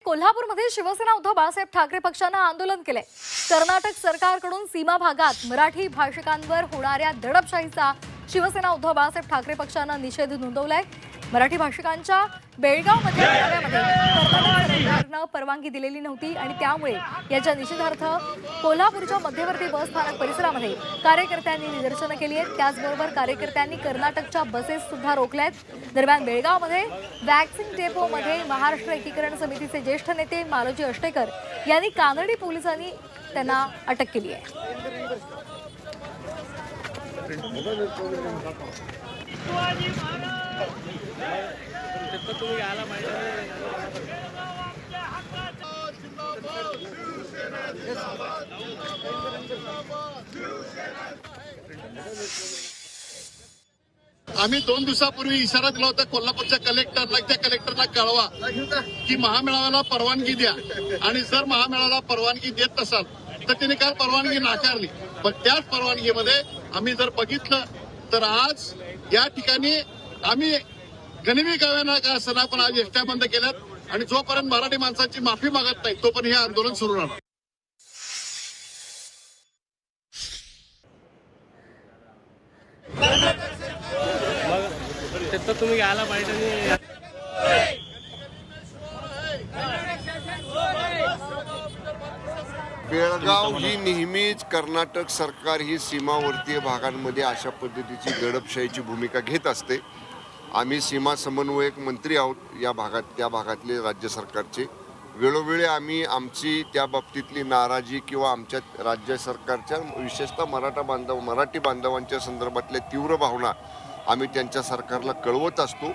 कोल्हापूरमध्ये शिवसेना उद्धव बाळासाहेब ठाकरे पक्षानं आंदोलन केले। कर्नाटक सरकारकडून सीमा भागात मराठी भाषिकांवर होणाऱ्या दडपशाहीचा शिवसेना उद्धव बाळासाहेब ठाकरे पक्षानं निषेध नोंदवलाय। मराठी भाषिकांच्या बेळगावमध्ये मेळाव्यामध्ये कर्नाटक सरकारनं परवानगी दिलेली नव्हती आणि त्यामुळे याच्या निषेधार्थ कोल्हापूरच्या मध्यवर्ती बस स्थानक परिसरामध्ये कार्यकर्त्यांनी निदर्शनं केली आहेत। त्याचबरोबर कार्यकर्त्यांनी कर्नाटकच्या बसेस सुद्धा रोखल्यात। दरम्यान बेळगावमध्ये वॅक्सिन डेपोमध्ये महाराष्ट्र एकीकरण समितीचे ज्येष्ठ नेते मालोजी अष्टेकर यांनी कानडी पोलिसांनी त्यांना अटक केली आहे। आम्ही 2 दिवसापूर्वी इशारा दिला होता कोल्हापूरच्या कलेक्टरला, त्या कलेक्टरला कळवा की महामेळाव्याला परवानगी द्या, आणि जर महामेळाव्याला परवानगी देत नसाल तर त्याने काल परवानगी नाकारली। पण त्याच परवानगीमध्ये आम्ही जर बघितलं तर आज या ठिकाणी आम्ही गनिमी गाव्यांना का असना पण आज एसट्या बंद केल्यात आणि जोपर्यंत मराठी माणसाची माफी मागत नाही तोपर्यंत हे आंदोलन सुरू राहणार। तुम्ही यायला पाहिजे। बेळगाव ही नेहमीच कर्नाटक सरकार ही सीमावर्तीय भागांमध्ये अशा पद्धतीची दडपशाहीची भूमिका घेत असते। आम्ही सीमा समन्वयक मंत्री आहोत या भागात, त्या भागातले राज्य सरकारचे। वेळोवेळी आम्ही आमची त्या बाबतीतली नाराजी किंवा आमच्या राज्य सरकारच्या विशेषतः मराठी बांधवांच्या संदर्भातल्या तीव्र भावना आम्ही त्यांच्या सरकारला कळवत असतो,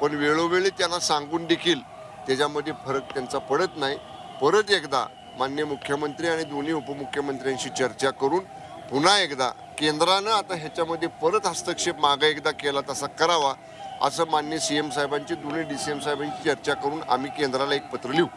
पण वेळोवेळी त्यांना सांगून देखील त्याच्यामध्ये फरक त्यांचा पडत नाही। परत एकदा माननीय मुख्यमंत्री आणि दोन्ही उपमुख्यमंत्र्यांशी चर्चा करून पुन्हा एकदा केंद्रानं आता ह्याच्यामध्ये परत हस्तक्षेप मागे एकदा केला तसा करावा असं माननीय CM साहेबांची, दोन्ही DCM साहेबांची चर्चा करून आम्ही केंद्राला एक पत्र लिहू।